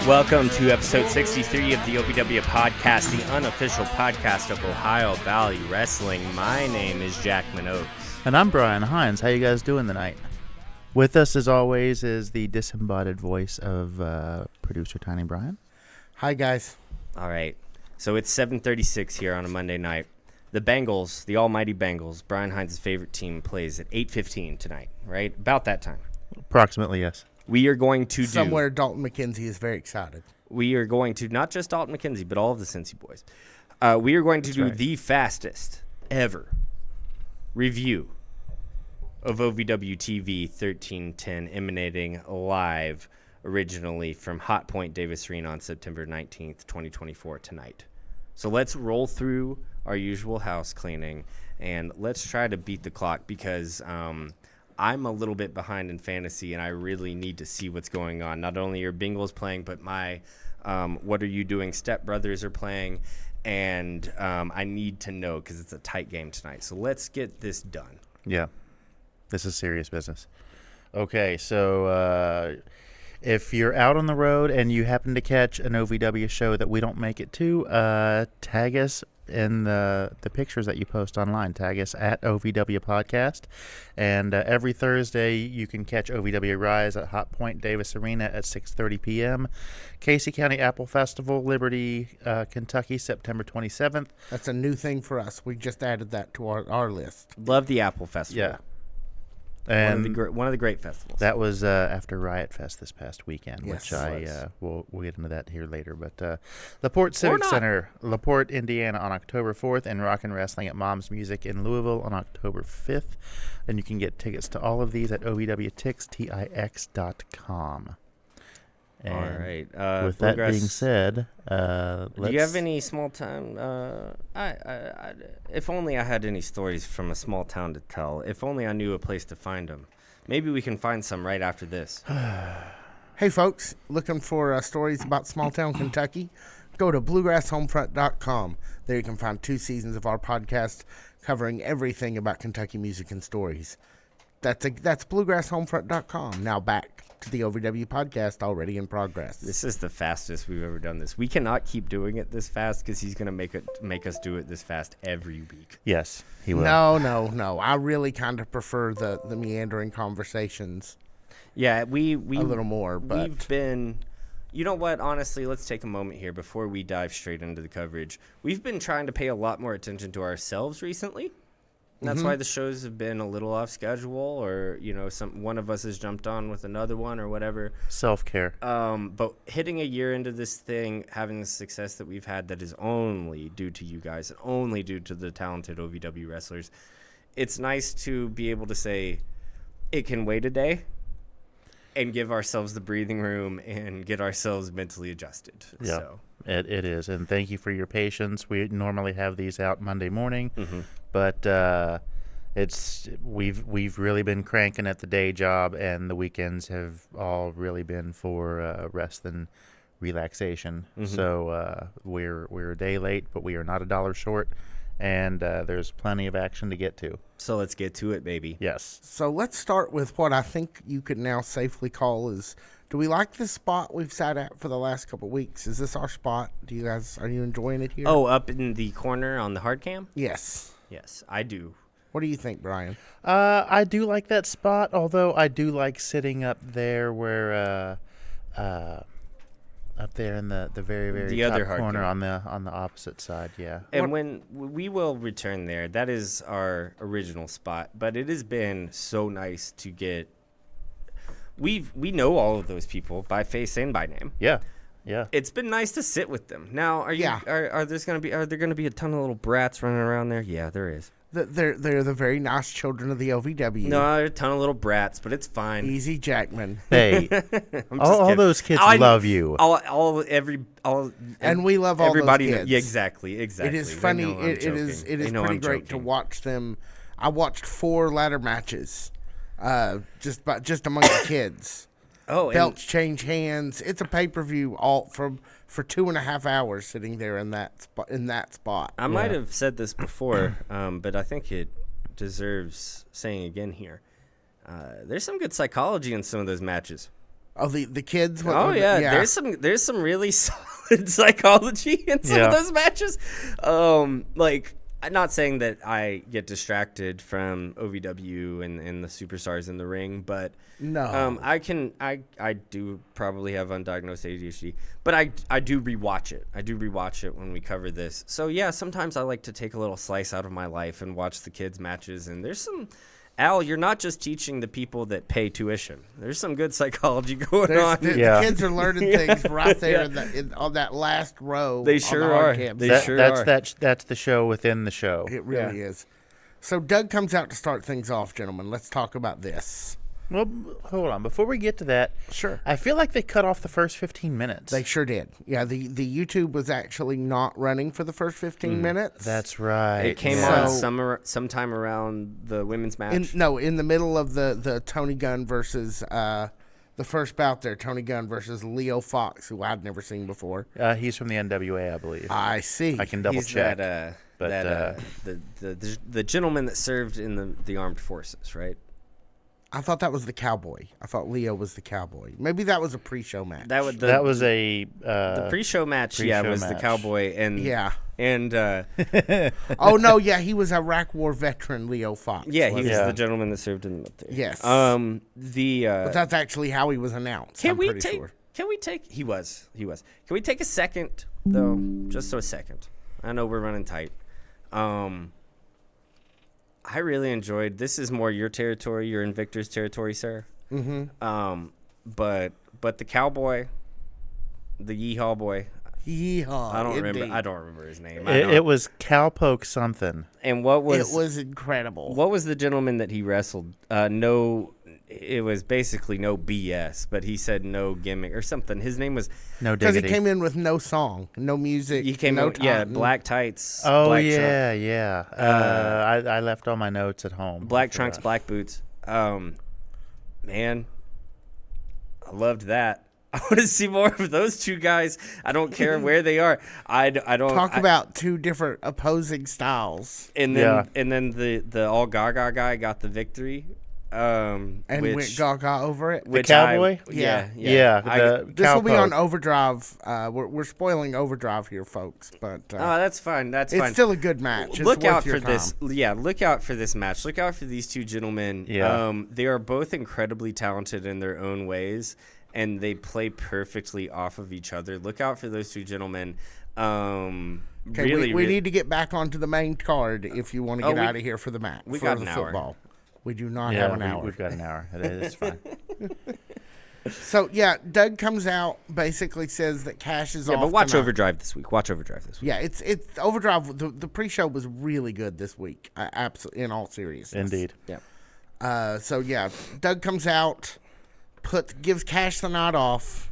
Welcome to episode 63 of the OVW podcast, the unofficial podcast of Ohio Valley Wrestling. My name is Jack Minogue. And I'm Brian Hines. How you guys doing tonight? With us, as always, is the disembodied voice of producer Tiny Brian. Hi, guys. All right. So it's 7:36 here on a Monday night. The Bengals, the almighty Bengals, Brian Hines' favorite team, plays at 8:15 tonight, right? About that time. Approximately, yes. We are going to Somewhere Dalton McKenzie is very excited. We are going to, not just Dalton McKenzie, but all of the Cincy boys. We are going to do the fastest ever review of OVW TV 1310, emanating live originally from Hot Point Davis Arena on September 19th, 2024 tonight. So let's roll through our usual house cleaning, and let's try to beat the clock because I'm a little bit behind in fantasy, and I really need to see what's going on. Not only are Bengals playing, but my What Are You Doing stepbrothers are playing, and I need to know because it's a tight game tonight. So let's get this done. Yeah, this is serious business. Okay, so if you're out on the road and you happen to catch an OVW show that we don't make it to, tag us in the pictures that you post online. Tag us at OVW Podcast. And every Thursday, you can catch OVW Rise at Hot Point Davis Arena at 6:30 p.m. Casey County Apple Festival, Liberty, Kentucky, September 27th. That's a new thing for us. We just added that to our list. Love the Apple Festival. Yeah. And one of the great festivals. That was after Riot Fest this past weekend, Yes, which we'll get into that here later. But LaPorte Civic Center, LaPorte, Indiana, on October 4th, and Rockin' Wrestling at Mom's Music in Louisville on October 5th. And you can get tickets to all of these at OVWTix.com. And all right. with that being said, do you have any small town? If only I had any stories from a small town to tell. If only I knew a place to find them. Maybe we can find some right after this. Hey, folks, looking for stories about small town Kentucky? Go to bluegrasshomefront.com. There you can find 2 seasons of our podcast covering everything about Kentucky music and stories. That's bluegrasshomefront.com. Now back to the OVW podcast, already in progress. This is the fastest we've ever done this. We cannot keep doing it this fast because he's going to make us do it this fast every week. Yes, he will. No. I really kind of prefer the meandering conversations. Yeah, we a little more, but we've been. You know what? Honestly, let's take a moment here before we dive straight into the coverage. We've been trying to pay a lot more attention to ourselves recently. That's why the shows have been a little off schedule, or one of us has jumped on with another one or whatever. Self-care. But hitting a year into this thing, having the success that we've had, that is only due to you guys, and only due to the talented OVW wrestlers. It's nice to be able to say it can wait a day, and give ourselves the breathing room and get ourselves mentally adjusted. Yeah. So. It is, and thank you for your patience. We normally have these out Monday morning, but we've really been cranking at the day job, and the weekends have all really been for rest and relaxation. So we're a day late, but we are not $1 short, and there's plenty of action to get to. So let's get to it, baby. Yes. So let's start with what I think you could now safely call is, do we like this spot we've sat at for the last couple of weeks? Is this our spot? Are you enjoying it here? Oh, up in the corner on the hard cam? Yes. Yes, I do. What do you think, Brian? I do like that spot, although I do like sitting up there where up there in the very, very the top other hard corner cam. on the opposite side, yeah. And when we will return there, that is our original spot. But it has been so nice to get. We know all of those people by face and by name. Yeah. It's been nice to sit with them. Now, are there going to be a ton of little brats running around there? Yeah, there is. They're the very nice children of the OVW. No, there are a ton of little brats, but it's fine. Easy Jackman. Hey, all those kids love you. And we love all everybody. those kids. Yeah, exactly. It is funny. It is pretty great to watch them. I watched 4 ladder matches, just among the kids. Oh, belts change hands. It's a pay-per-view all for 2.5 hours sitting there in that spot. I might have said this before, but I think it deserves saying again here. There's some good psychology in some of those matches. Oh, the kids. There's some really solid psychology in some of those matches. Like, I'm not saying that I get distracted from OVW and the superstars in the ring, but no, I do probably have undiagnosed ADHD, but I do rewatch it. I do rewatch it when we cover this. So yeah, sometimes I like to take a little slice out of my life and watch the kids' matches. And there's some. Al, you're not just teaching the people that pay tuition. There's some good psychology going on. The kids are learning things right there on that last row. They sure are. That's the show within the show. It really is. So Doug comes out to start things off, gentlemen. Let's talk about this. Well, hold on. Before we get to that, sure. I feel like they cut off the first 15 minutes. They sure did. Yeah, the YouTube was actually not running for the first 15 minutes. That's right. It came on sometime around the women's match. In the middle of the Tony Gunn versus the first bout there, Tony Gunn versus Leo Fox, who I'd never seen before. He's from the NWA, I believe. I see. I can double check. The gentleman that served in the armed forces, right? I thought that was the cowboy. I thought Leo was the cowboy. Maybe that was a pre-show match. That was the pre-show match. Was the cowboy and oh no, he was Iraq War veteran Leo Fox. Yeah, he was the gentleman that served in the military. Yes. But that's actually how he was announced. He was. Can we take a second though? Just a second. I know we're running tight. I really enjoyed. This is more your territory. You're in Victor's territory, sir. Mm-hmm. But the cowboy, the yeehaw boy. Yeehaw. I don't remember his name. It was Cowpoke something. And what was? It was incredible. What was the gentleman that he wrestled? No, it was basically no BS, but he said no gimmick or something. His name was No Diggity. Because he came in with no song, no music. He came in, black tights. Oh black yeah. I left all my notes at home. Black trunks, black boots. Man, I loved that. I want to see more of those two guys. I don't care where they are. I don't talk about two different opposing styles. And then the all Gaga guy got the victory. Went Gaga over it. The cowboy? Yeah. This will be on Overdrive. We're spoiling Overdrive here, folks. But that's fine. It's still a good match. Look out for this. Yeah, look out for this match. Look out for these two gentlemen. Yeah. They are both incredibly talented in their own ways, and they play perfectly off of each other. Look out for those two gentlemen. Okay, we need to get back onto the main card if you want to get out of here for the match. We got an football. Hour. We do not have an hour. We've got an hour. It's fine. So, Doug comes out, basically says that Cash is off. Yeah, but watch Overdrive this week. Yeah, it's Overdrive. The pre-show was really good this week. Absolutely, in all seriousness. Indeed. Yeah. Doug comes out, gives Cash the night off,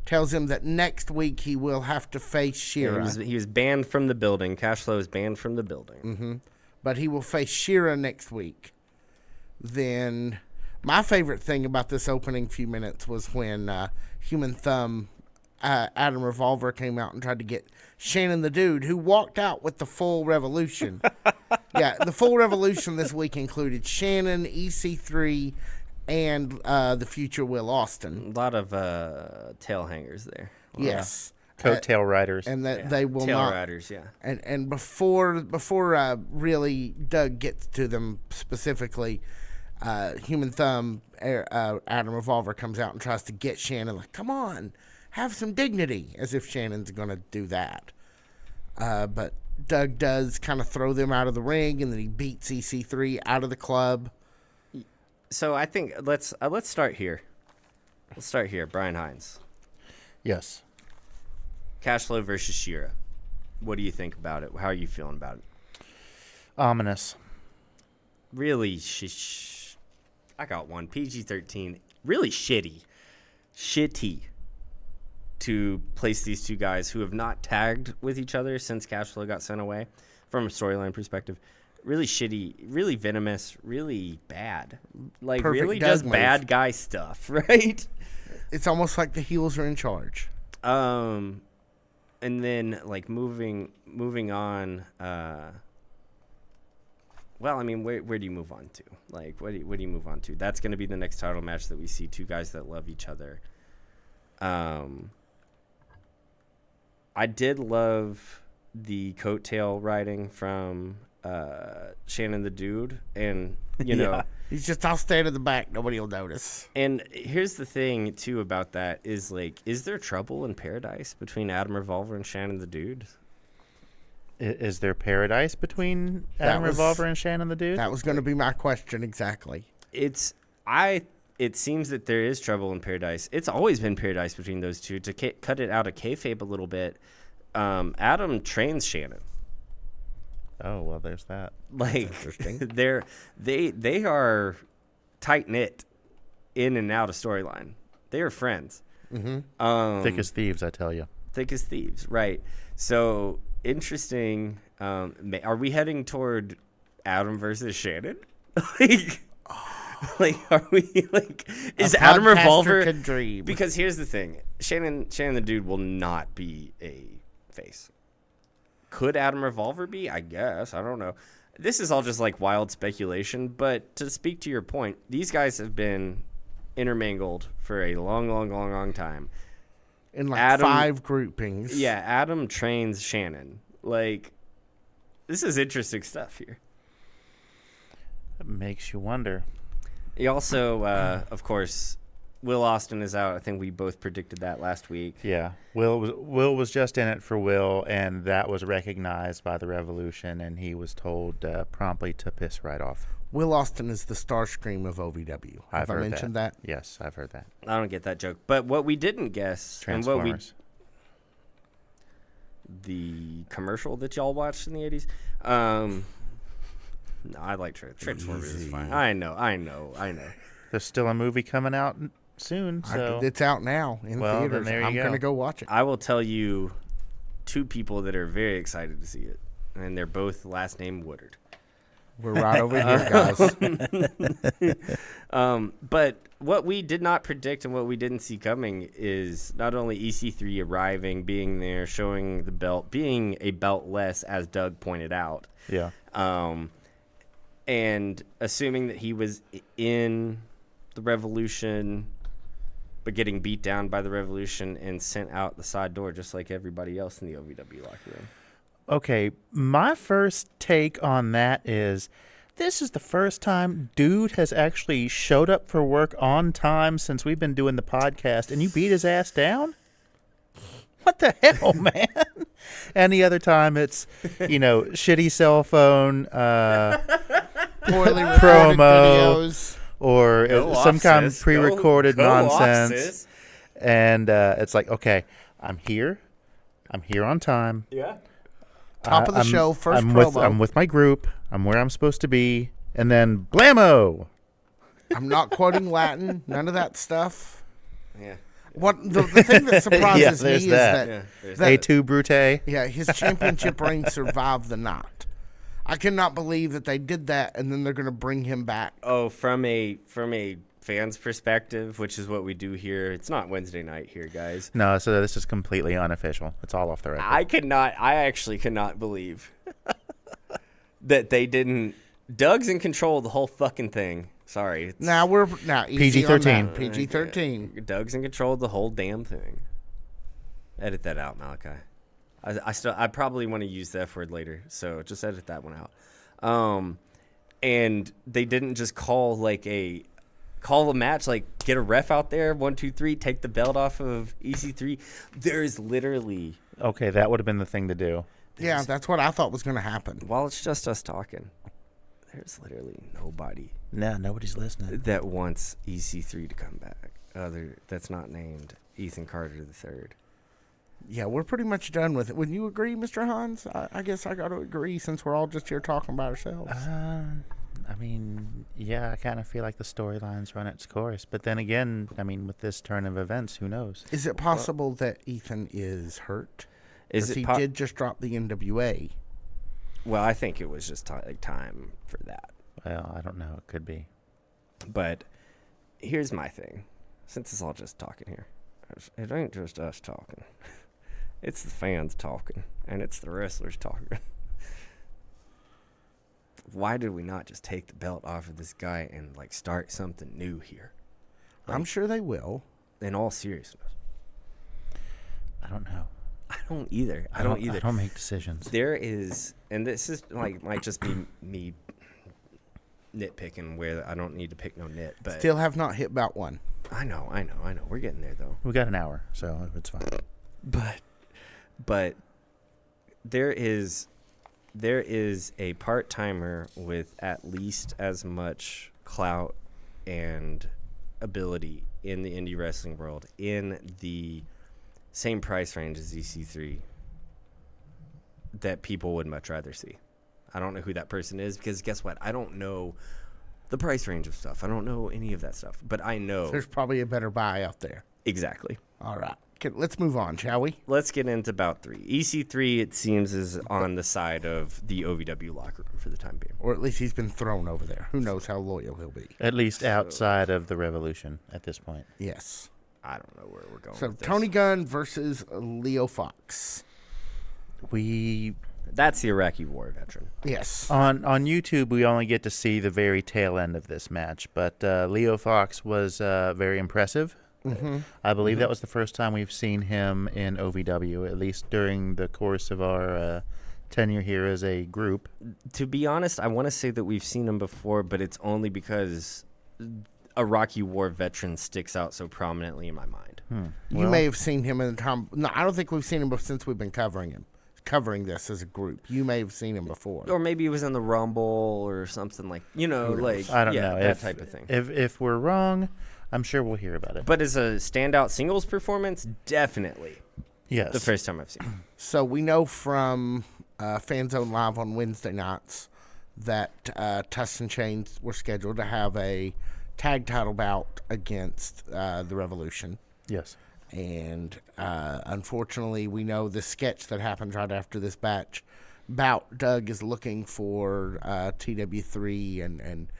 tells him that next week he will have to face Shira. Yeah, he was banned from the building. Cash Flow is banned from the building. Mm-hmm. But he will face Shira next week. Then my favorite thing about this opening few minutes was when Human Thumb, Adam Revolver came out and tried to get Shannon the Dude, who walked out with the full revolution. The full revolution this week included Shannon, EC3, and the future Will Austin. A lot of tail hangers there. Yes. Coattail riders. And that they will tail not. riders, yeah. And before really Doug gets to them specifically, Human Thumb, Adam Revolver comes out and tries to get Shannon, like, come on, have some dignity, as if Shannon's going to do that. But Doug does kind of throw them out of the ring, and then he beats EC3 out of the club. So I think let's start here. Let's start here. Brian Hines. Yes. Cashflow versus Shira. What do you think about it? How are you feeling about it? Ominous. Really, I got one. PG-13. Really shitty to place these two guys who have not tagged with each other since Cashflow got sent away from a storyline perspective. Really shitty, really venomous, really bad. Like, Perfect really Doug just move. bad guy stuff, right? It's almost like the heels are in charge. And then, like, moving on, well, I mean, where do you move on to? Like, what do you move on to? That's going to be the next title match that we see two guys that love each other I did love the coattail riding from Shannon the Dude, and you know, he's just I'll stand in the back, nobody will notice. And here's the thing too about that is like, is there trouble in paradise between Adam Revolver and Shannon the Dude? Is there paradise between Adam Revolver and Shannon the Dude? That was going to be my question exactly. It seems that there is trouble in paradise. It's always been paradise between those two. To cut it out of kayfabe a little bit, Adam trains Shannon. Oh, well, there's that. Like, they are tight knit in and out of storyline. They are friends. Mm-hmm. Thick as thieves, I tell you. Thick as thieves, right? So interesting. Are we heading toward Adam versus Shannon? Like, are we like? Is Adam Revolver? Could dream. Because here's the thing: Shannon the Dude will not be a face. Could Adam Revolver be? I guess. I don't know. This is all just like wild speculation. But to speak to your point, these guys have been intermingled for a long time. In like 5 groupings. Yeah, Adam trains Shannon. Like, this is interesting stuff here. It makes you wonder. He also, of course, Will Austin is out. I think we both predicted that last week. Yeah, Will was just in it for Will, and that was recognized by the Revolution, and he was told promptly to piss right off. Will Austin is the Starscream of OVW. Have I mentioned that? Yes, I've heard that. I don't get that joke. But what we didn't guess, Transformers. the commercial that y'all watched in the 80s. No, I like Transformers. Is fine. I know. There's still a movie coming out soon, so it's out now in theaters. Then there you I'm going to go watch it. I will tell you 2 people that are very excited to see it, and they're both last name Woodard. We're right over here, guys. But what we did not predict and what we didn't see coming is not only EC3 arriving, being there, showing the belt, being a belt less, as Doug pointed out. Yeah. And assuming that he was in the Revolution, but getting beat down by the Revolution and sent out the side door just like everybody else in the OVW locker room. Okay, my first take on that is this is the first time Dude has actually showed up for work on time since we've been doing the podcast, and you beat his ass down? What the hell, man? Any other time it's, shitty cell phone, poorly promo, videos, or some kind of pre-recorded nonsense. Off, and it's like, okay, I'm here on time. Yeah. Top of the show, first promo. I'm with my group. I'm where I'm supposed to be. And then blammo. I'm not quoting Latin. None of that stuff. Yeah. What the thing that surprises me is that A2 Brute. Yeah, his championship reign survived the night. I cannot believe that they did that, and then they're going to bring him back. Oh, from a fan's perspective, which is what we do here. It's not Wednesday night here, guys. No, so this is completely unofficial. It's all off the record. I actually cannot believe that they didn't. Doug's in control of the whole fucking thing. Sorry. Now PG-13. PG-13. Doug's in control of the whole damn thing. Edit that out, Malachi. I probably want to use the F word later, so just edit that one out. And they didn't just call a match, like get a ref out there, 1, 2, 3, take the belt off of EC3. There's literally okay, that would have been the thing to do. Yeah, that's what I thought was going to happen. While it's just us talking, there's literally nobody. No, nobody's listening. That wants EC3 to come back. That's not named Ethan Carter III. Yeah, we're pretty much done with it. Wouldn't you agree, Mr. Hans? I guess I got to agree since we're all just here talking about ourselves. I mean, yeah, I kind of feel like the storyline's run its course. But then again, I mean, with this turn of events, who knows? Is it possible that Ethan is hurt? Because he did just drop the NWA. Well, I think it was just time for that. Well, I don't know. It could be. But here's my thing. Since it's all just talking here, it ain't just us talking. It's the fans talking, and it's the wrestlers talking. Why did we not just take the belt off of this guy and start something new here? I'm sure they will. In all seriousness. I don't know. I don't either. I don't either. I don't make decisions. There is, and this is like might just be me nitpicking where I don't need to pick no nit, but Still have not hit about one. I know. We're getting there though. We got an hour, so it's fine. But there is a part-timer with at least as much clout and ability in the indie wrestling world in the same price range as EC3 that people would much rather see. I don't know who that person is because guess what? I don't know the price range of stuff. I don't know any of that stuff, but I know There's probably a better buy out there. exactly. All right. Okay, let's move on, shall we? Let's get into bout 3. EC3, it seems, is on the side of the OVW locker room for the time being. Or at least he's been thrown over there. Who knows how loyal he'll be. At least outside of the Revolution at this point. Yes. I don't know where we're going So with this. Tony Gunn versus Leo Fox. That's the Iraqi war veteran. Yes. On YouTube, we only get to see the very tail end of this match, but Leo Fox was very impressive. Mm-hmm. I believe that was the first time we've seen him in OVW, at least during the course of our tenure here as a group. To be honest, I want to say that we've seen him before, but it's only because a Iraqi war veteran sticks out so prominently in my mind. You may have seen him in the time. No, I don't think we've seen him since we've been covering this as a group. You may have seen him before. Or maybe he was in the Rumble or something like, like I don't know. that type of thing. If we're wrong, I'm sure we'll hear about it. But as a standout singles performance, definitely yes, the first time I've seen him. So we know from Fan Zone Live on Wednesday nights that Tuss and Chains were scheduled to have a tag title bout against the Revolution. Yes. And unfortunately, we know the sketch that happens right after this bout. Doug is looking for TW3, and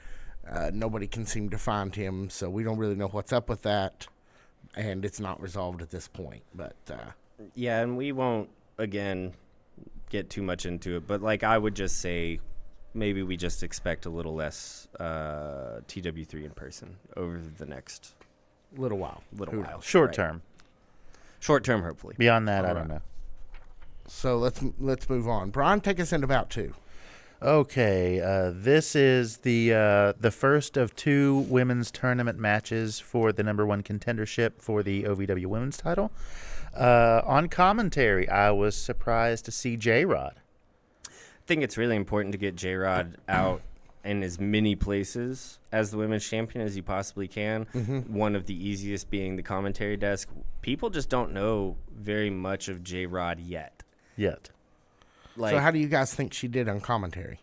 nobody can seem to find him, so we don't really know what's up with that, and it's not resolved at this point. But yeah, and we won't, again, get too much into it, but like I would just say maybe we just expect a little less TW3 in person over the next little while. Short right? term. Short term, hopefully. Beyond that, All I don't know. So let's move on. Brian, take us into bout 2. Okay, this is the first of 2 women's tournament matches for the #1 contendership for the OVW women's title. On commentary, I was surprised to see J-Rod. I think it's really important to get J-Rod out in as many places as the women's champion as you possibly can. Mm-hmm. One of the easiest being the commentary desk. People just don't know very much of J-Rod yet. Like, So how do you guys think she did on commentary?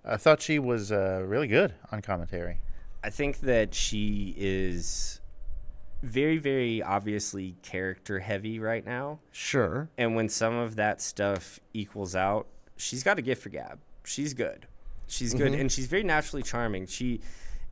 I thought she was really good on commentary. I think that she is very, very obviously character heavy right now. Sure. And when some of that stuff equals out, she's got a gift for gab. She's good. She's good, and she's very naturally charming.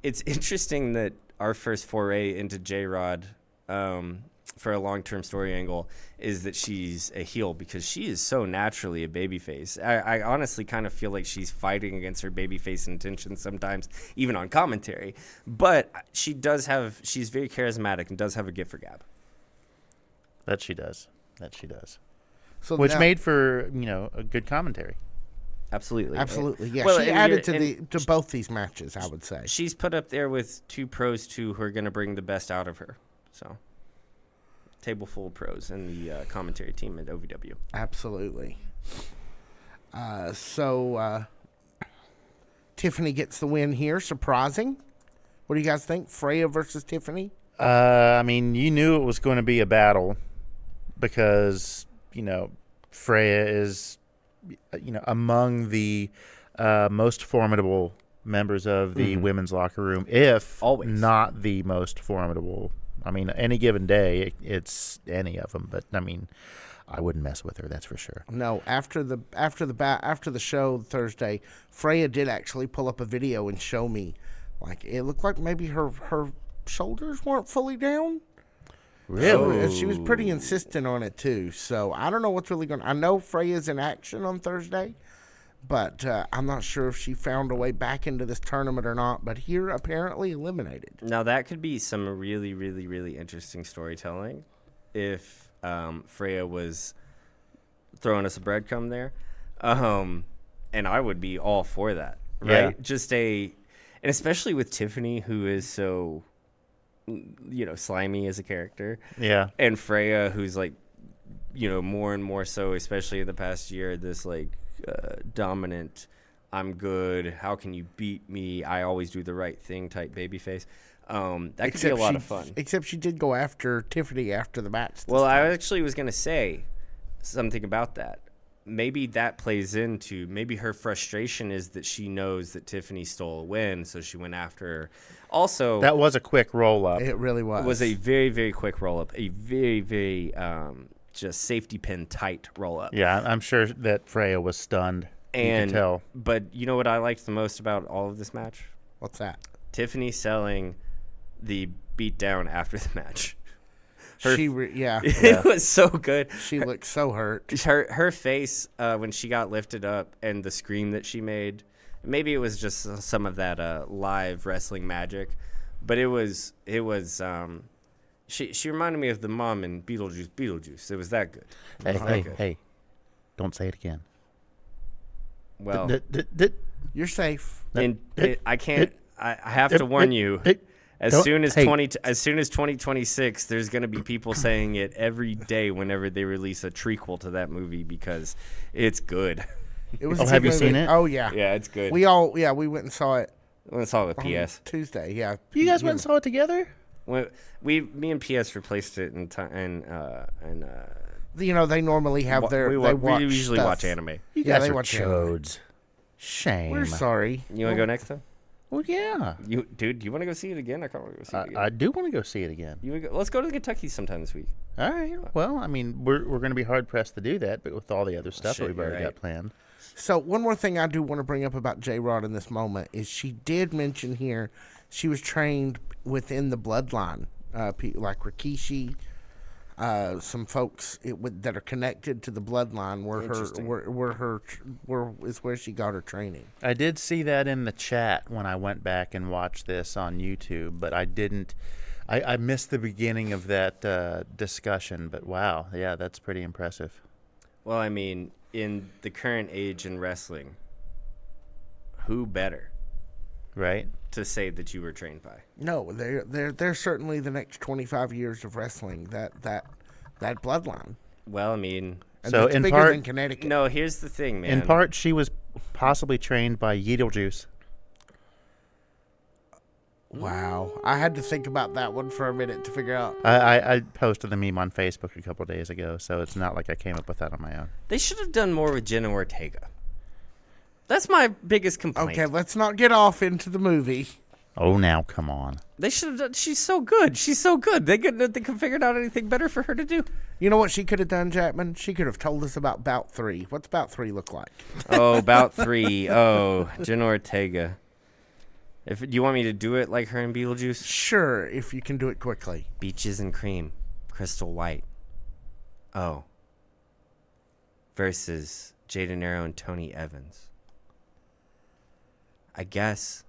It's interesting that our first foray into J-Rod for a long-term story angle is that she's a heel because she is so naturally a babyface. I honestly kind of feel like she's fighting against her babyface intentions sometimes, even on commentary. But she's very charismatic and does have a gift for gab. That she does. So Which now- made for, a good commentary. Absolutely. Yeah, Well, she and added you're- to both these matches, I would say. She's put up there with 2 pros, too, who are going to bring the best out of her. So, table full of pros in the commentary team at OVW. Absolutely. So Tiffany gets the win here. Surprising. What do you guys think? Freya versus Tiffany? I mean, you knew it was going to be a battle because, Freya is, among the most formidable members of the women's locker room, if Always. not the most formidable. I mean, any given day, it's any of them. But, I mean, I wouldn't mess with her, that's for sure. No, after the show Thursday, Freya did actually pull up a video and show me, like, it looked like maybe her shoulders weren't fully down. Really? And she was pretty insistent on it too. So I don't know what's really going. I know Freya's in action on Thursday, but I'm not sure if she found a way back into this tournament or not. But here, apparently eliminated. Now, that could be some really, really, really interesting storytelling if Freya was throwing us a breadcrumb there. And I would be all for that, right? Yeah. And especially with Tiffany, who is so, slimy as a character. Yeah. And Freya, who's like, more and more so, especially in the past year, this like dominant, I'm good, how can you beat me, I always do the right thing type babyface. That could be a lot of fun. Except she did go after Tiffany after the match. Well, I actually was going to say something about that. Maybe that plays into, maybe her frustration is that she knows that Tiffany stole a win, so she went after her. Also, that was a quick roll-up. It really was. It was a very, very quick roll-up, a very, very just safety pin tight roll-up. Yeah, I'm sure that Freya was stunned. You can tell. But you know what I liked the most about all of this match? What's that? Tiffany selling the beatdown after the match. It was so good. She looked so hurt. Her face when she got lifted up and the scream that she made. Maybe it was just some of that live wrestling magic, but it was. She reminded me of the mom in Beetlejuice. It was that good. Hey! Don't say it again. Well, you're safe. I can't. I have to warn you. As soon as 2026, there's going to be people saying it every day whenever they release a trequel to that movie because it's good. It was. Have you seen it? Oh yeah. Yeah, it's good. We went and saw it. We went and saw it with PS Tuesday. Yeah. You guys went and saw it together? Me and PS replaced it in time and. They normally have we usually watch anime. You guys are chodes. Shame. We're sorry. You want to go next time? Well, yeah. Dude, do you want to go see it again? I can't want to go see it again. I do want to go see it again. Let's go to Kentucky sometime this week. All right. Well, I mean, we're going to be hard pressed to do that, but with all the other stuff that we've already got planned. So one more thing I do want to bring up about J-Rod in this moment is she did mention here she was trained within the bloodline, like Rikishi. Some folks that are connected to the bloodline is where she got her training. I did see that in the chat when I went back and watched this on YouTube, but I didn't. I missed the beginning of that discussion. But wow, yeah, that's pretty impressive. Well, I mean, in the current age in wrestling, who better, right, to say that you were trained by? No, they're certainly the next 25 years of wrestling. That bloodline. Well, I mean, and so in part, than Connecticut. No, here's the thing, man. In part, she was possibly trained by Beetlejuice. Wow, I had to think about that one for a minute to figure out. I posted the meme on Facebook a couple of days ago, so it's not like I came up with that on my own. They should have done more with Jenna Ortega. That's my biggest complaint. Okay, let's not get off into the movie. Oh, now come on. They should have done. She's so good. They could have figured out anything better for her to do. You know what she could have done, Jackman? She could have told us about Bout 3. What's Bout 3 look like? Oh, Bout 3. Oh, Jenna Ortega. Do you want me to do it like her in Beetlejuice? Sure, if you can do it quickly. Beaches and cream. Crystal White. Oh. Versus Jay De Niro and Tony Evans. I guess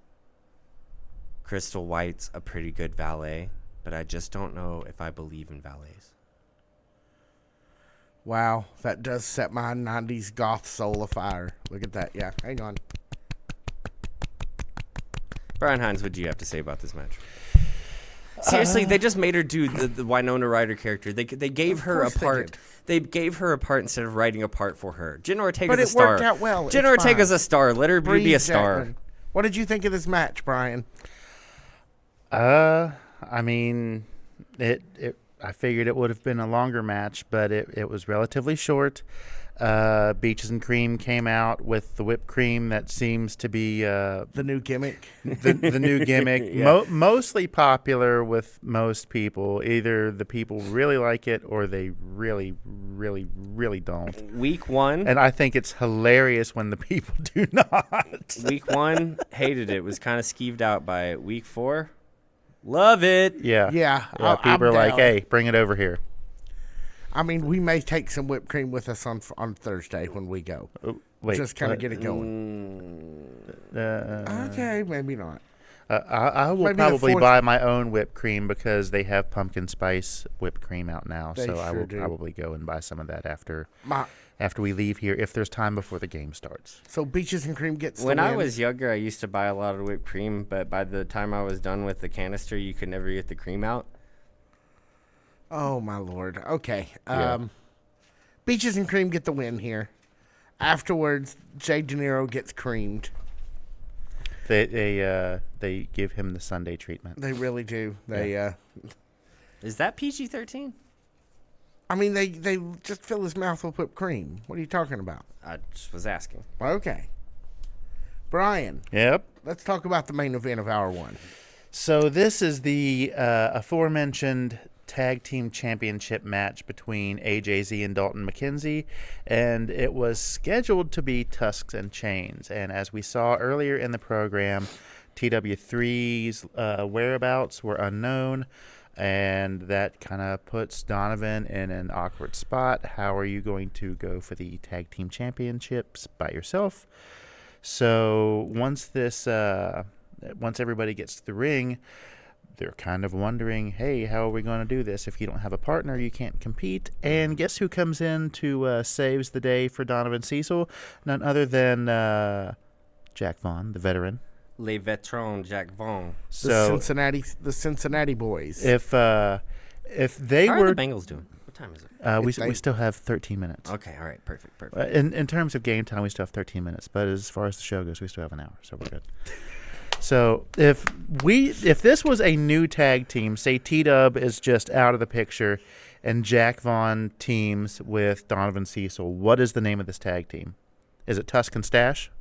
Crystal White's a pretty good valet, but I just don't know if I believe in valets. Wow, that does set my 90s goth soul afire. Look at that. Yeah, hang on. Brian Hines, what do you have to say about this match? Seriously, they just made her do the Winona Ryder character. They gave her a part. They gave her a part instead of writing a part for her. Jenna Ortega's a star. But it worked out well. Jenna Ortega's a star. Let her be a star. Jackman. What did you think of this match, Brian? I mean, I figured it would have been a longer match, but it was relatively short. Beaches and Cream came out with the whipped cream that seems to be the new gimmick. The new gimmick, yeah. Mostly popular with most people. Either the people really like it or they really, really, really don't. Week 1. And I think it's hilarious when the people do not. Week 1, hated it. Was kind of skeeved out by it. Week 4, love it. Yeah. People are like, hey, bring it over here. I mean, we may take some whipped cream with us on Thursday when we go. Wait, just kind of get it going. Okay, maybe not. I will Maybe the probably fourth- buy my own whipped cream because they have pumpkin spice whipped cream out now. They So I sure will do. probably go and buy some of that after My, we leave here, if there's time before the game starts. so Beaches and Cream gets When the I win. was younger, I used to buy a lot of whipped cream, but by the time I was done with the canister, you could never get the cream out. Oh, my Lord. Okay. Yeah. Beaches and Cream get the win here. Afterwards, Jay De Niro gets creamed. They give him the Sunday treatment. They really do. They Is that PG-13? I mean, they just fill his mouth with whipped cream. What are you talking about? I just was asking. Okay. Brian, Yep. let's talk about the main event of hour one. So this is the aforementioned tag team championship match between AJZ and Dalton McKenzie, and it was scheduled to be Tusks and Chains. And as we saw earlier in the program, TW3's whereabouts were unknown, and that kind of puts Donovan in an awkward spot. How are you going to go for the tag team championships by yourself? So once everybody gets to the ring, they're kind of wondering, hey, how are we going to do this? If you don't have a partner, you can't compete. And guess who comes in to saves the day for Donovan Cecil? None other than Jack Vaughn, the veteran. Le Vetron Jack Vaughn. So The Cincinnati boys. if they How were, are the Bengals doing? What time is it? we still have 13 minutes. Okay, all right, perfect. In terms of game time, we still have 13 minutes. But as far as the show goes, we still have an hour, so we're good. So if this was a new tag team, say T-Dub is just out of the picture, and Jack Vaughn teams with Donovan Cecil, what is the name of this tag team? Is it Tusk and Stash?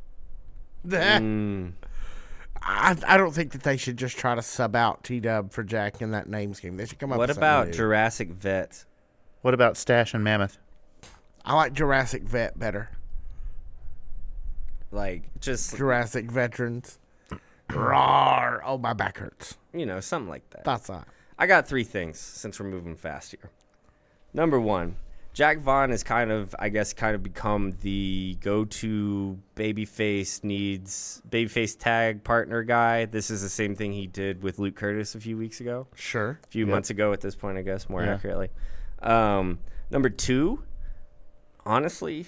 I don't think that they should just try to sub out T-Dub for Jack in that name scheme. They should come up What with about something new. Jurassic Vet? What about Stash and Mammoth? I like Jurassic Vet better. Like, just, Jurassic Veterans. Roar. Oh, my back hurts. something like that. That's not. I got 3 things since we're moving fast here. Number 1, Jack Vaughn has kind of become the go-to babyface tag partner guy. This is the same thing he did with Luke Curtis a few weeks ago. Sure. A few months ago at this point, I guess, more Yeah. accurately. Number 2, honestly,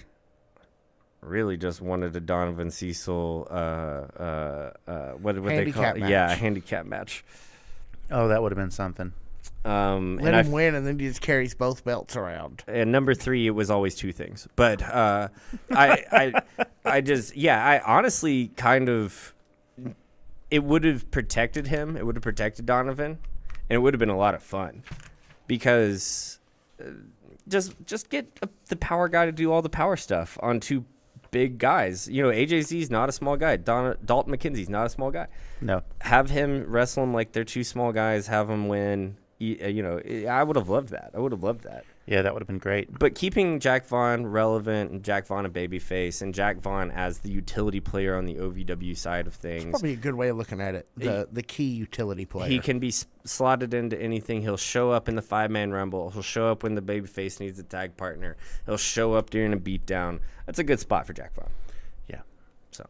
really just wanted a Donovan Cecil, what they call Handicap it? match. Yeah, a handicap match. Oh, that would have been something. Let him win, and then he just carries both belts around. And number 3, it was always 2 things. But I honestly kind of, it would have protected him. It would have protected Donovan, and it would have been a lot of fun because just get the power guy to do all the power stuff on 2 big guys. AJZ's not a small guy. Dalton McKenzie's not a small guy. No. Have him wrestle them like they're 2 small guys. Have him win. I would have loved that. Yeah, that would have been great. But keeping Jack Vaughn relevant and Jack Vaughn a babyface and Jack Vaughn as the utility player on the OVW side of things. Probably a good way of looking at it. The key utility player. He can be slotted into anything. He'll show up in the 5-man rumble. He'll show up when the babyface needs a tag partner. He'll show up during a beatdown. That's a good spot for Jack Vaughn. Yeah. So.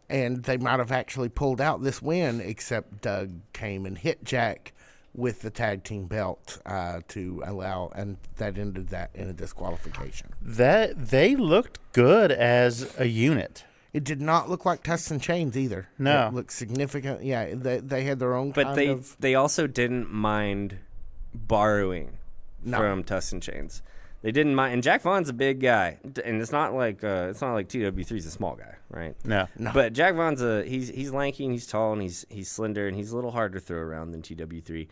And they might have actually pulled out this win, except Doug came and hit Jack with the tag team belt to allow, and that ended that in a disqualification. That they looked good as a unit. It did not look like Tusks and Chains either. No. It looked significant. Yeah, they had their own But kind of... they also didn't mind borrowing No. from Tusks and Chains. They didn't mind, and Jack Vaughn's a big guy, and it's not like TW3's a small guy, right? No. But Jack Vaughn's he's lanky and he's tall and he's slender and he's a little harder to throw around than TW3.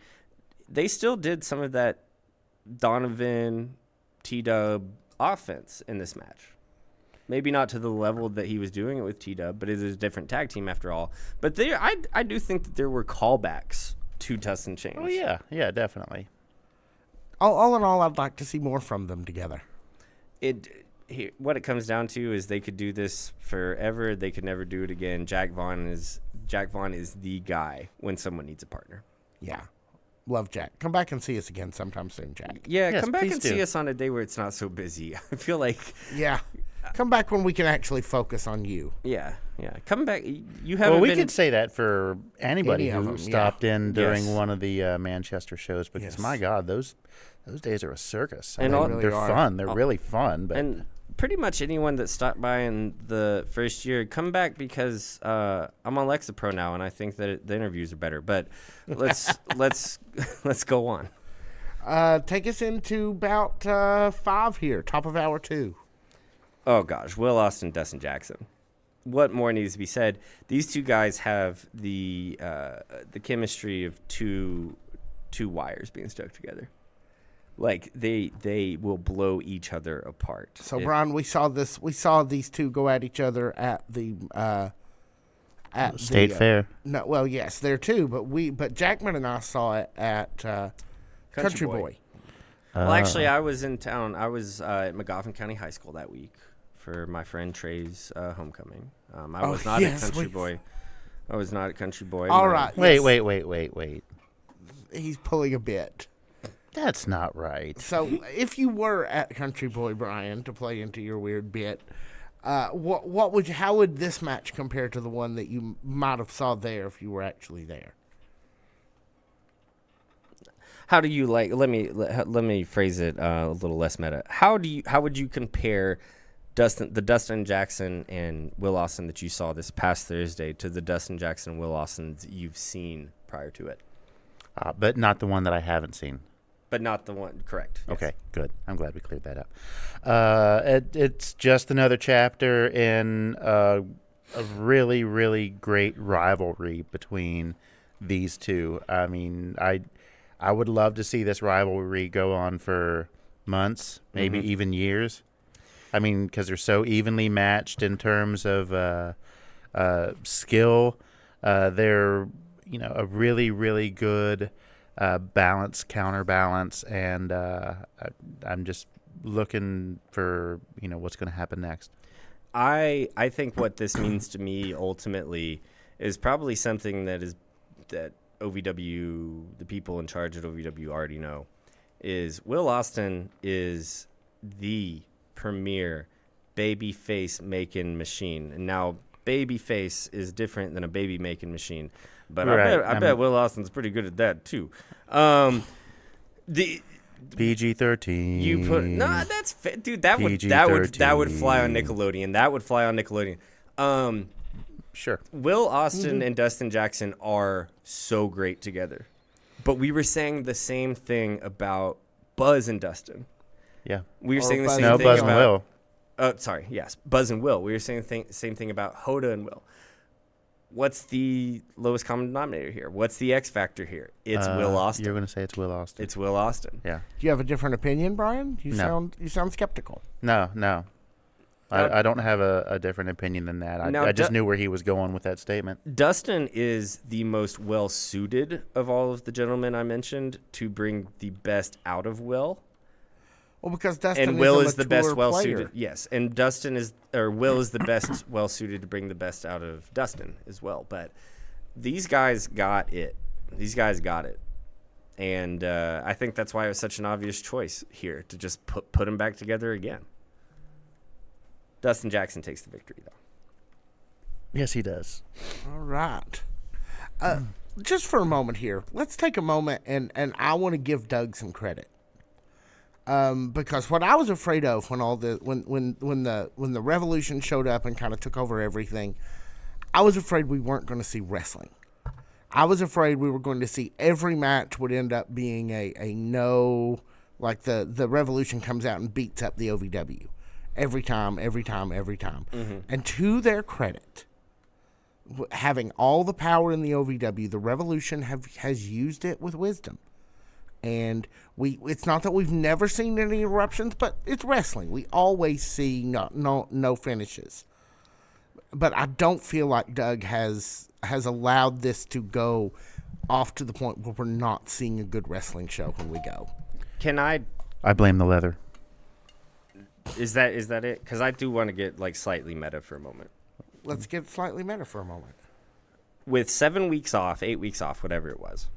They still did some of that Donovan T-Dub offense in this match. Maybe not to the level that he was doing it with T-Dub, but it is a different tag team after all. But I do think that there were callbacks to Tusks and Chains. Oh yeah, definitely. All in all, I'd like to see more from them together. What it comes down to is they could do this forever. They could never do it again. Jack Vaughn is the guy when someone needs a partner. Yeah. Love Jack. Come back and see us again sometime soon, Jack. Yeah, Yes, come back please and do. see us on a day where it's not so busy. I feel like Yeah. Come back when we can actually focus on you. Yeah. Come back. You haven't. Well, we been... could say that for anybody Any of who them, stopped in during Yes. one of the Manchester shows, because my God, those days are a circus. I And mean, really they're are. fun. They're really fun. But And pretty much anyone that stopped by in the first year, come back, because I'm on Lexapro now, and I think that the interviews are better. But let's go on. Take us into about 5 here, top of hour 2. Oh gosh, Will Austin, Dustin Jackson. What more needs to be said? These two guys have the chemistry of two wires being stuck together. Like they will blow each other apart. So Brian, we saw these two go at each other at the State Fair. No, well, yes, there too, but Jackman and I saw it at Country Boy. Well, actually, I was in town. I was at McGoffin County High School that week for my friend Trey's homecoming. I was not at Country Boy. I was not at Country Boy. All right. Wait. He's pulling a bit. That's not right. So, if you were at Country Boy, Brian, to play into your weird bit, how would this match compare to the one that you might have saw there if you were actually there? How do you like? Let me phrase it a little less meta. How would you compare the Dustin Jackson and Will Austin that you saw this past Thursday to the Dustin Jackson and Will Austins you've seen prior to it? But not the one that I haven't seen. But not the one, correct. Yes. Okay, good. I'm glad we cleared that up. It's just another chapter in a really, really great rivalry between these two. I mean, I would love to see this rivalry go on for months, maybe even years. I mean, because they're so evenly matched in terms of skill. They're, a really, really good balance, counterbalance, and I'm just looking for, what's going to happen next. I think what this means to me ultimately is probably something that OVW, the people in charge at OVW already know, is Will Austin is the premier babyface making machine. And now babyface is different than a baby making machine. But right. I bet Will Austin's pretty good at that too. The PG-13. You put that's dude. That would fly on Nickelodeon. That would fly on Nickelodeon. Sure. Will Austin and Dustin Jackson are so great together, but we were saying the same thing about Buzz and Dustin. Yeah, we were saying the same thing Buzz about and Will. Buzz and Will. We were saying the same thing about Hoda and Will. What's the lowest common denominator here? What's the X factor here? It's Will Austin. You're going to say it's Will Austin. It's Will Austin. Yeah. Do you have a different opinion, Brian? You No. sound skeptical. No. I don't have a different opinion than that. I just knew where he was going with that statement. Dustin is the most well-suited of all of the gentlemen I mentioned to bring the best out of Will. Well, because Dustin and Will is the best well-suited. Player. Yes, and Will is the best well-suited to bring the best out of Dustin as well. But these guys got it. And I think that's why it was such an obvious choice here to just put them back together again. Dustin Jackson takes the victory, though. Yes, he does. All right. Just for a moment here, let's take a moment, and I want to give Doug some credit. Because what I was afraid of when the Revolution showed up and kind of took over everything, I was afraid we weren't going to see wrestling. I was afraid we were going to see every match would end up being a no, like the Revolution comes out and beats up the OVW every time. Mm-hmm. And to their credit, having all the power in the OVW, the Revolution has used it with wisdom. And it's not that we've never seen any eruptions, but it's wrestling. We always see no finishes. But I don't feel like Doug has allowed this to go off to the point where we're not seeing a good wrestling show when we go. I blame the leather. Is that it? Because I do want to get slightly meta for a moment. Let's get slightly meta for a moment. With 7 weeks off, 8 weeks off, whatever it was,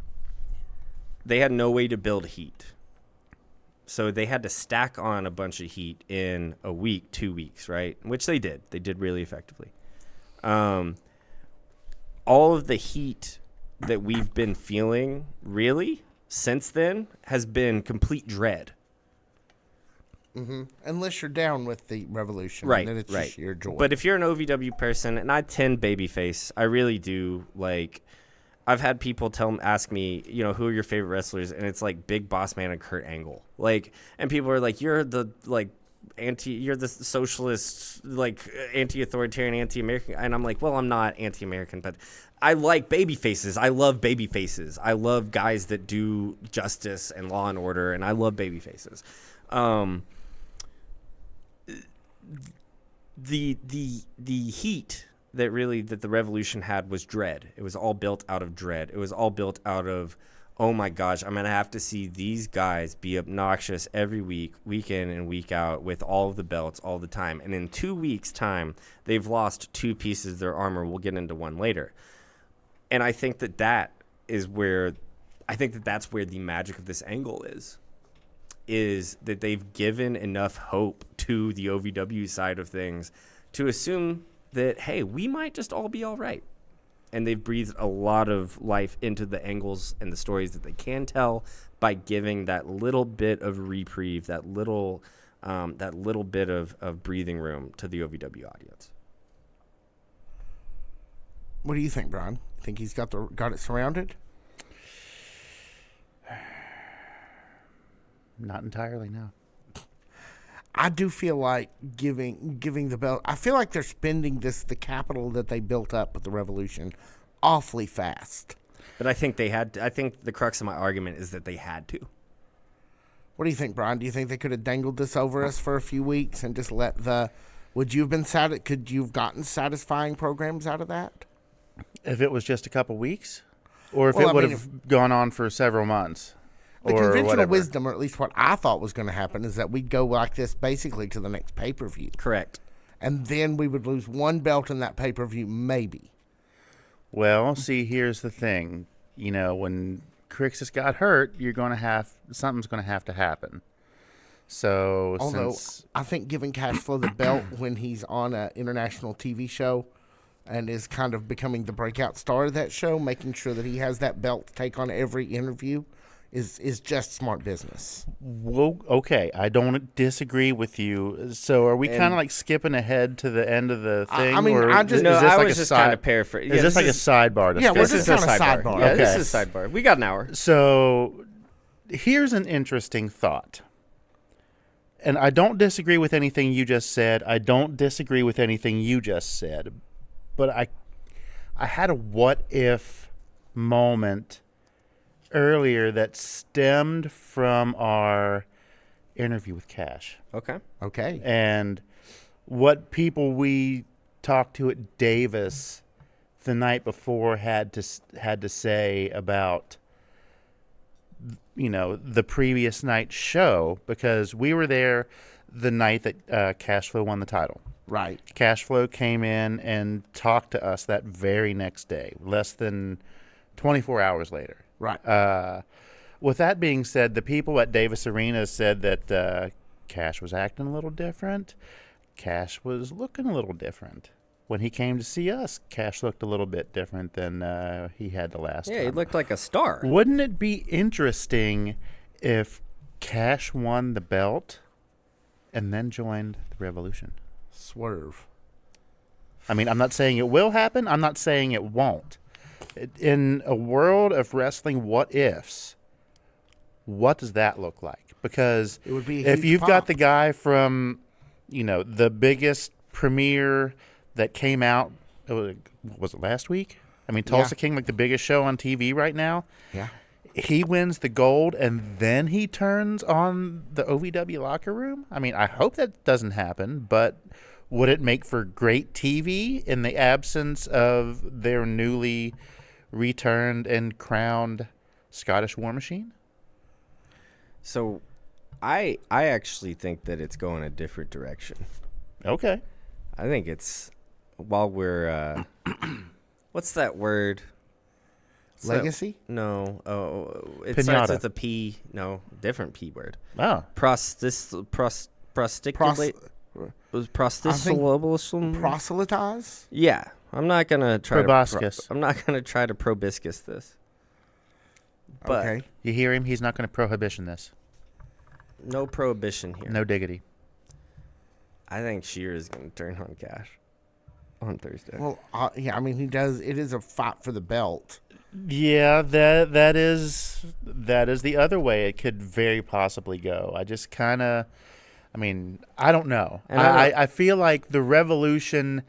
they had no way to build heat. So they had to stack on a bunch of heat in a week, 2 weeks, right? Which they did. They did really effectively. All of the heat that we've been feeling, really, since then, has been complete dread. Mm-hmm. Unless you're down with the revolution. Right, Then it's right. just your joy. But if you're an OVW person, and I tend babyface, I really do, like, I've had people ask me, you know, who are your favorite wrestlers? And it's like Big Boss Man and Kurt Angle. Like, and people are like, you're the, like, you're the socialist, like, anti-authoritarian, anti-American. And I'm like, well, I'm not anti-American, but I like baby faces. I love baby faces. I love guys that do justice and law and order, and I love baby faces. The heat that the revolution had was dread. It was all built out of dread. It was all built out of, oh my gosh, I'm going to have to see these guys be obnoxious every week, week in and week out, with all of the belts all the time. And in 2 weeks' time, they've lost 2 pieces of their armor. We'll get into one later. And I think that's where the magic of this angle is that they've given enough hope to the OVW side of things to assume that, hey, we might just all be all right. And they've breathed a lot of life into the angles and the stories that they can tell by giving that little bit of reprieve, that little bit of breathing room to the OVW audience. What do you think, Brian? Think he's got it surrounded? Not entirely, no. I do feel like giving the belt. I feel like they're spending the capital that they built up with the revolution awfully fast. But I think I think the crux of my argument is that they had to. What do you think, Brian? Do you think they could have dangled this over us for a few weeks and just let would you have been could you have gotten satisfying programs out of that? If it was just a couple weeks? Or if it would have gone on for several months? The conventional wisdom, or at least what I thought was going to happen, is that we'd go like this basically to the next pay-per-view. Correct. And then we would lose one belt in that pay-per-view, maybe. Well, see, here's the thing. You know, when Crixus got hurt, something's going to have to happen. So, I think giving Cashflow the belt when he's on an international TV show and is kind of becoming the breakout star of that show, making sure that he has that belt to take on every interview, is just smart business. Well, okay, I don't disagree with you. So are we kind of like skipping ahead to the end of the thing? I was just kind of paraphrasing. Is this like a sidebar? Yeah, we're just on a sidebar. Yeah, this is a sidebar. We got an hour. So here's an interesting thought. And I don't disagree with anything you just said. I don't disagree with anything you just said. But I had a what-if moment earlier that stemmed from our interview with Cash. Okay. And what people we talked to at Davis the night before had to say about, you know, the previous night's show, because we were there the night that Cashflow won the title. Right. Cashflow came in and talked to us that very next day, less than 24 hours later. Right. With that being said, the people at Davis Arena said that Cash was acting a little different. Cash was looking a little different. When he came to see us, Cash looked a little bit different than he had the last time. Yeah, he looked like a star. Wouldn't it be interesting if Cash won the belt and then joined the Revolution? Swerve. I mean, I'm not saying it will happen. I'm not saying it won't. In a world of wrestling what-ifs, what does that look like? Because it would be if you've got the guy from, you know, the biggest premiere that came out, was it last week? I mean, Tulsa King, like the biggest show on TV right now. Yeah. He wins the gold, and then he turns on the OVW locker room? I mean, I hope that doesn't happen, but would it make for great TV in the absence of their newly returned and crowned Scottish War Machine? So I actually think that it's going a different direction. Okay. I think it's, while we're, what's that word? Legacy? No. Oh, it Pinata. starts with a P. No, different P word. Oh. Prosticulate. Was Proselytize? Yeah. I'm not gonna try Proboscis. I'm not gonna try to proboscis this. But Okay. You hear him? He's not going to prohibition this. no prohibition here. No diggity. I think Sheer is gonna turn on Cash on Thursday. Well, yeah, I mean, he does. It is a fight for the belt. Yeah, that is the other way it could very possibly go. I just kind of, I mean, I don't know. And I feel like the Revolution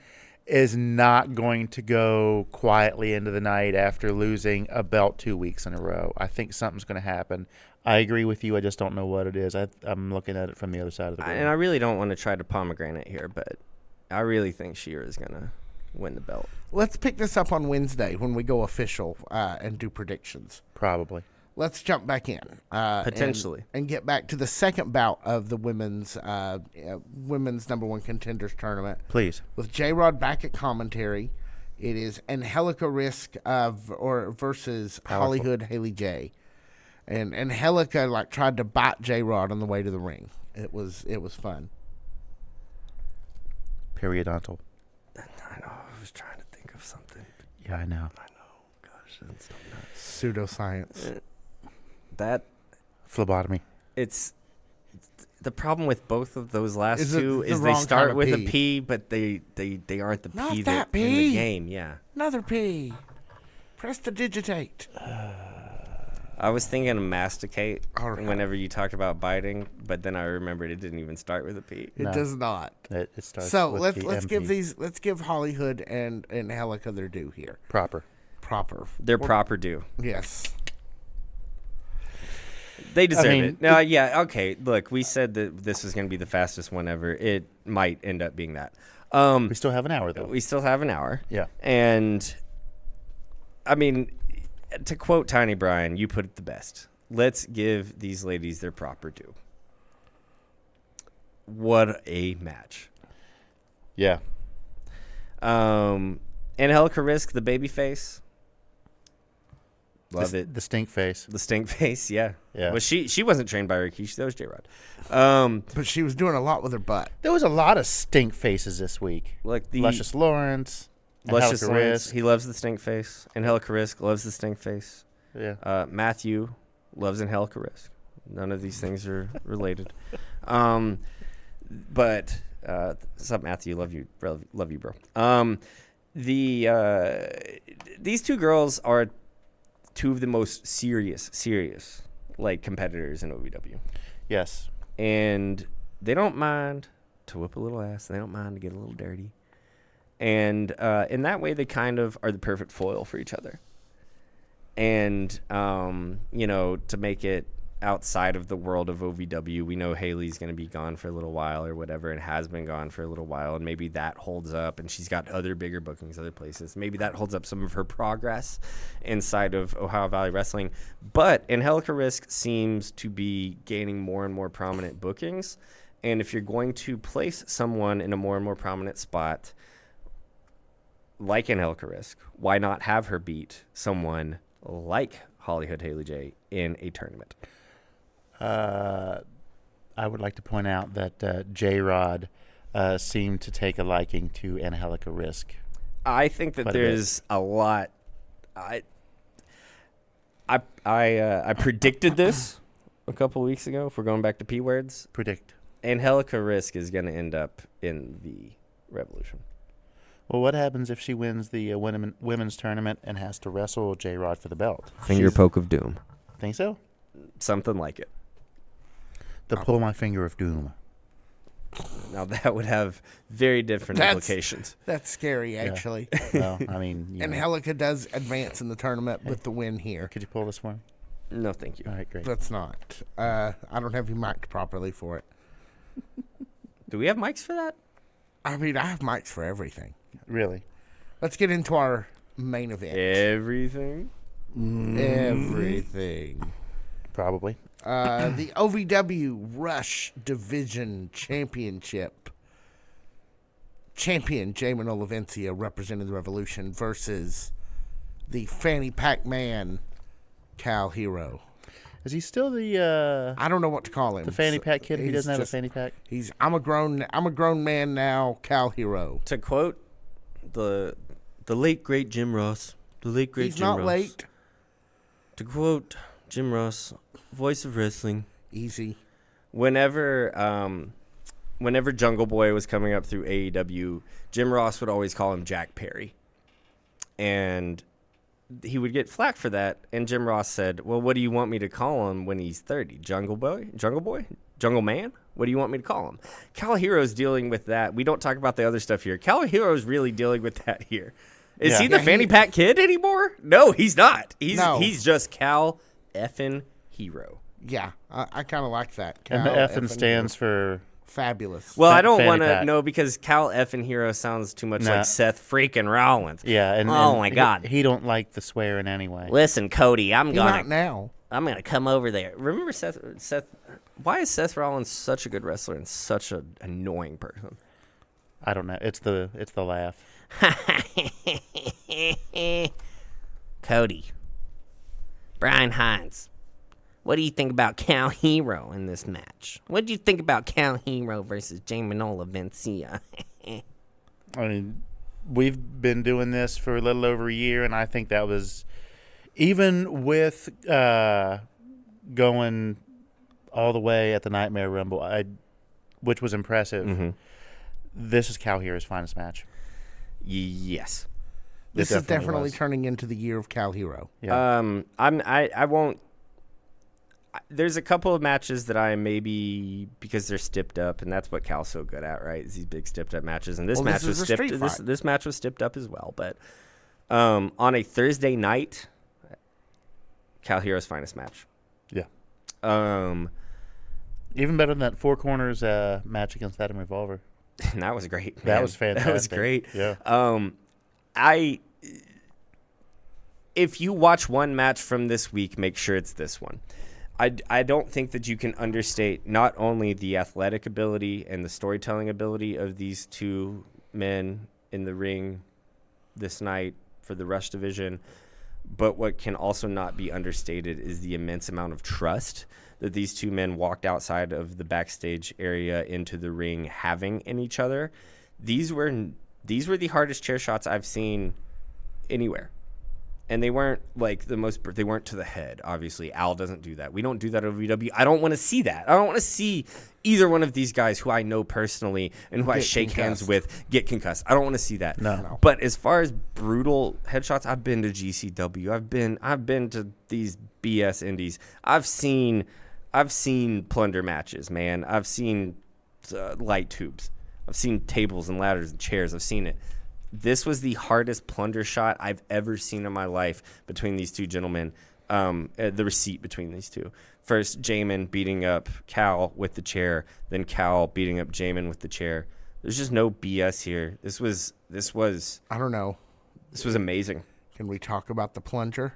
is not going to go quietly into the night after losing a belt 2 weeks in a row. I think something's going to happen. I agree with you. I just don't know what it is. I'm looking at it from the other side of the room. And I really don't want to try to pomegranate here, but I really think Sheer is gonna win the belt. Let's pick this up on Wednesday when we go official and do predictions. Probably. Let's jump back in. Potentially. And get back to the second bout of the women's number one contenders tournament. Please. With J-Rod back at commentary. It is Angelica Risk versus Hollywood Haley J. And Angelica tried to bite J-Rod on the way to the ring. It was fun. Periodontal. I know. I was trying to think of something. Yeah, I know. Gosh, that's so nuts. Pseudoscience. That Phlebotomy. it's the problem with both of those last Is two the is they wrong start kind of with P. a P, but they aren't the Not P that that in P. the game. Yeah. Another P. Press to digitate. I was thinking of masticate All right. whenever you talked about biting, but then I remembered it didn't even start with a P. It No. does not. It starts So with let's the give MP. let's give Hollywood and Angelica their due here. Proper. Proper. They're proper due. Yes. They deserve mean, it. No, yeah, okay. Look, we said that this was going to be the fastest one ever. It might end up being that. We still have an hour, though. We still have an hour. Yeah. And, I mean, to quote Tiny Brian, you put it the best. Let's give these ladies their proper due. What a match. Yeah. Angelica Risk, the baby face. Love it. The stink face. The stink face, yeah. Yeah. Well, she wasn't trained by Rikishi. That was J-Rod. But she was doing a lot with her butt. There was a lot of stink faces this week. Like the Luscious Lawrence. Luscious Angelica Lawrence, Risk. he loves the stink face. Angelica Risk loves the stink face. Yeah. Matthew loves Angelica Risk. None of these things are related. But what's up, Matthew? Love you, bro. These two girls are two of the most serious like competitors in OVW, Yes. and they don't mind to whip a little ass. They don't mind to get a little dirty, and in that way, they kind of are the perfect foil for each other. And to make it outside of the world of OVW, we know Haley's going to be gone for a little while or whatever, and has been gone for a little while, and maybe that holds up, and she's got other bigger bookings other places. Maybe that holds up some of her progress inside of Ohio Valley Wrestling. But Angelica Risk seems to be gaining more and more prominent bookings, and if you're going to place someone in a more and more prominent spot like Angelica Risk, why not have her beat someone like Hollywood Haley J in a tournament? I would like to point out that J-Rod seemed to take a liking to Angelica Risk. I think that Quite a there's a lot. I predicted this a couple weeks ago. If we're going back to P words, Predict. Angelica Risk is going to end up in the Revolution. Well, what happens if she wins the women's tournament and has to wrestle J-Rod for the belt? Finger poke of doom. Think so? Something like it. The pull my finger of doom. Now that would have very different implications. That's scary, actually. Well, I mean, Angelica does advance in the tournament with the win here. Could you pull this one? No, thank you. All right, great. Let's not. I don't have you mic'd properly for it. Do we have mics for that? I mean, I have mics for everything. Really? Let's get into our main event. Everything. Everything. Probably. The OVW Rush Division Championship. Champion Jay Manola Vencia representing the Revolution versus the fanny pack man, Cal Hero. Is he still the? I don't know what to call him. The fanny pack kid. If he doesn't have just, a fanny pack. I'm a grown man now, Cal Hero. To quote the late great Jim Ross, He's not late. To quote Jim Ross, voice of wrestling. Easy. Whenever Jungle Boy was coming up through AEW, Jim Ross would always call him Jack Perry. And he would get flack for that. And Jim Ross said, well, what do you want me to call him when he's 30? Jungle Boy? Jungle Man? What do you want me to call him? Cal Hero's dealing with that. We don't talk about the other stuff here. Cal Hero's really dealing with that here. Is he the fanny pack kid anymore? No, he's not. He's just Cal effing Hero. Yeah, I kind of like that. Cal and the effing stands for fabulous. Well, I don't want to know because Cal effing Hero sounds too much like Seth freaking Rollins. Yeah, and my God, he don't like the swearing anyway. Listen, Cody, I'm gonna come over there. Remember Seth? Why is Seth Rollins such a good wrestler and such an annoying person? I don't know. It's the laugh. Cody, Brian Hines, what do you think about Cal Hero in this match? What do you think about Cal Hero versus Jay Manola Vencia? I mean, we've been doing this for a little over a year, and I think that was, even with going all the way at the Nightmare Rumble, which was impressive. Mm-hmm. This is Cal Hero's finest match. Yes. This is definitely turning into the year of Cal Hero. Yeah. I won't. There's a couple of matches that I maybe because they're stipped up, and that's what Cal's so good at, right? Is these big stipped up matches, and this match was stipped. This match was stipped up as well, but on a Thursday night, Cal Hero's finest match. Yeah. Even better than that Four Corners match against Adam Revolver. That was great. Man. That was fantastic. That was great. Yeah. If you watch one match from this week, make sure it's this one. I don't think that you can understate not only the athletic ability and the storytelling ability of these two men in the ring this night for the Rush division, but what can also not be understated is the immense amount of trust that these two men walked outside of the backstage area into the ring having in each other. These were the hardest chair shots I've seen anywhere. And they weren't like they weren't to the head, obviously. Al doesn't do that. We don't do that at OVW. I don't want to see that. I don't want to see either one of these guys who I know personally and who I shake hands with get concussed. I don't want to see that. No. But as far as brutal headshots, I've been to GCW. I've been to these BS indies. I've seen plunder matches, man. I've seen light tubes. I've seen tables and ladders and chairs. I've seen it. This was the hardest plunder shot I've ever seen in my life between these two gentlemen. The receipt between these two. First, Jamin beating up Cal with the chair, then Cal beating up Jamin with the chair. There's just no BS here. This was. I don't know. This was amazing. Can we talk about the plunger?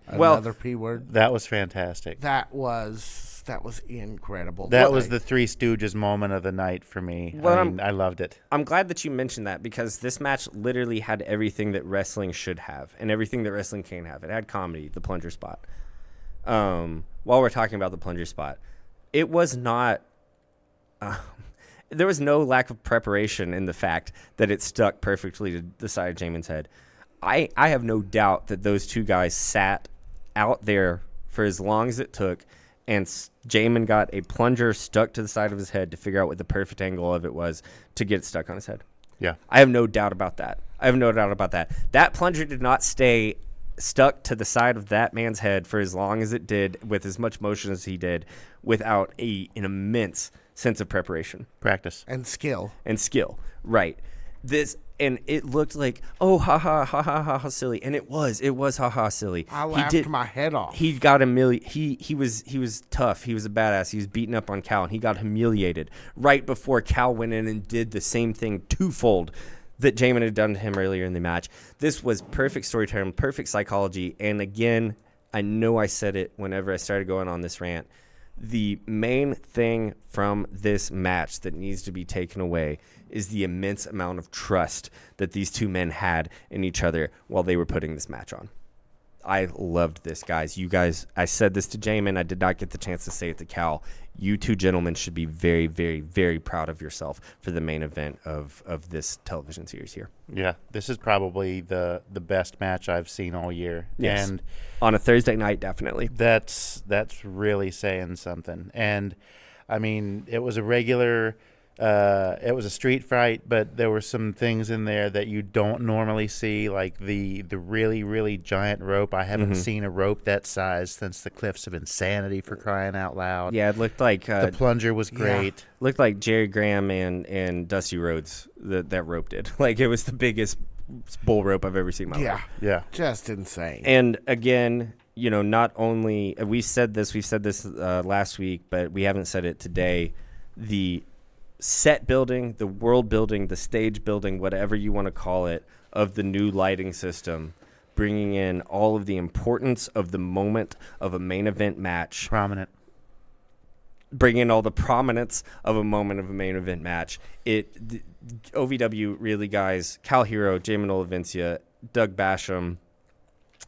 Another P word. That was fantastic. That was incredible. That was the Three Stooges moment of the night for me. Well, I loved it. I'm glad that you mentioned that because this match literally had everything that wrestling should have and everything that wrestling can have. It had comedy, the plunger spot. While we're talking about the plunger spot, it was not... there was no lack of preparation in the fact that it stuck perfectly to the side of Jamin's head. I have no doubt that those two guys sat out there for as long as it took, and Jamin got a plunger stuck to the side of his head to figure out what the perfect angle of it was to get it stuck on his head. Yeah. I have no doubt about that. That plunger did not stay stuck to the side of that man's head for as long as it did with as much motion as he did without an immense sense of preparation. Practice. And skill. Right. And it looked like, oh, ha, ha, ha, ha, ha, ha, silly. And it was ha, ha, silly. I laughed my head off. He got he was tough. He was a badass. He was beating up on Cal, and he got humiliated right before Cal went in and did the same thing twofold that Jamin had done to him earlier in the match. This was perfect storytelling, perfect psychology. And again, I know I said it whenever I started going on this rant. The main thing from this match that needs to be taken away is the immense amount of trust that these two men had in each other while they were putting this match on. I loved this, guys. You guys, I said this to Jamin. I did not get the chance to say it to Cal. You two gentlemen should be very, very, very proud of yourself for the main event of this television series here. Yeah, this is probably the best match I've seen all year. Yes. And on a Thursday night, definitely. That's really saying something. And, I mean, it was a regular... it was a street fight, but there were some things in there that you don't normally see, like the really, really giant rope. I haven't seen a rope that size since the Cliffs of Insanity, for crying out loud. Yeah, it looked like... the plunger was great. Yeah. Looked like Jerry Graham and Dusty Rhodes that rope did. Like, it was the biggest bull rope I've ever seen in my life. Yeah. Just insane. And, again... not only... we've said this last week, but we haven't said it today. The set building, the world building, the stage building, whatever you want to call it, of the new lighting system, bringing in all of the importance of the moment of a main event match. Prominent. Bringing in all the prominence of a moment of a main event match. OVW, really, guys, Cal Hero, Jamin Olivencia, Doug Basham,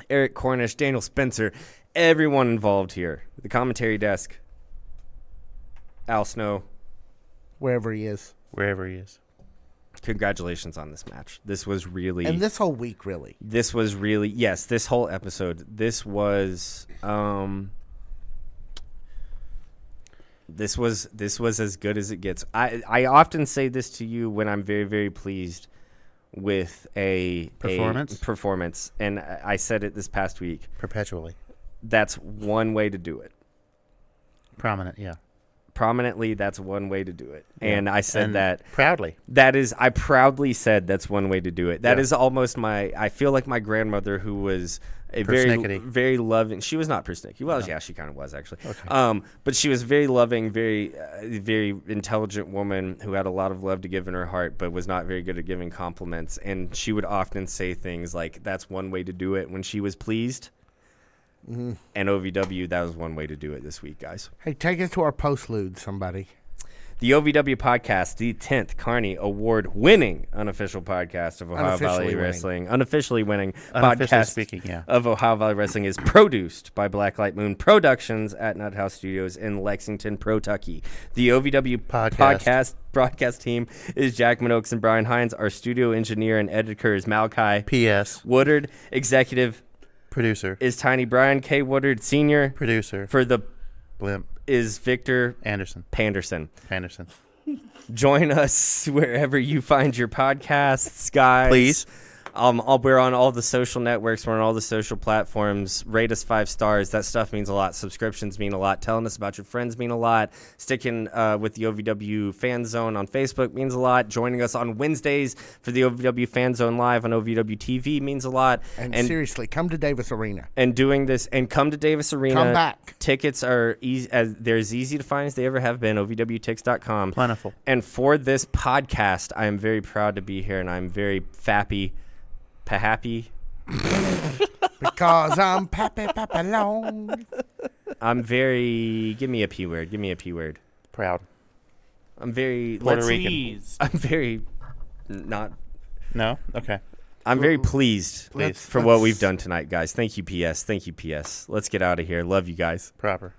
Eric Cornish, Daniel Spencer, everyone involved here. The commentary desk, Al Snow. Wherever he is. Congratulations on this match. This was really... And this whole week, really. This was really... Yes, this whole episode. This was... This was as good as it gets. I often say this to you when I'm very, very pleased with a performance. And I said it this past week. Perpetually. That's one way to do it. Prominent, yeah. Prominently, that's one way to do it. Yeah. And I said that proudly. I proudly said that's one way to do it. That is almost I feel like my grandmother, who was a very, very loving. She was not persnickety. Well, yeah, she kind of was, actually. Okay. But she was very loving, very, very intelligent woman who had a lot of love to give in her heart, but was not very good at giving compliments. And she would often say things like, that's one way to do it, when she was pleased. Mm-hmm. And OVW, that was one way to do it this week, guys. Hey, take us to our postlude, somebody. The OVW podcast, the 10th Carney Award-winning unofficial podcast of Ohio Valley Wrestling. Unofficially winning podcast of Ohio Valley Wrestling is produced by Blacklight Moon Productions at Nut House Studios in Lexington, Kentucky. The OVW podcast broadcast team is Jack Minox and Brian Hines. Our studio engineer and editor is Malachi P.S. Woodard. Executive producer is Tiny Brian K. Woodard Sr. Producer for the Blimp is Victor Panderson. Join us wherever you find your podcasts, guys. Please. We're on all the social networks. We're on all the social platforms. Rate us 5 stars. That stuff means a lot. Subscriptions mean a lot. Telling us about your friends mean a lot. Sticking with the OVW Fan Zone on Facebook means a lot. Joining us on Wednesdays for the OVW Fan Zone Live on OVW TV means a lot. And seriously, come to Davis Arena. And doing this, and come to Davis Arena. Come back. Tickets are easy, they're as easy to find as they ever have been. OVWTix.com. Plentiful. And for this podcast, I am very proud to be here, and I'm very happy. Because I'm Pappy Papalone. I'm very... Give me a P word. Proud. I'm very... Puerto Rican. I'm very... Not... No? Okay. I'm very pleased for what we've done tonight, guys. Thank you, PS. Let's get out of here. Love you guys. Proper.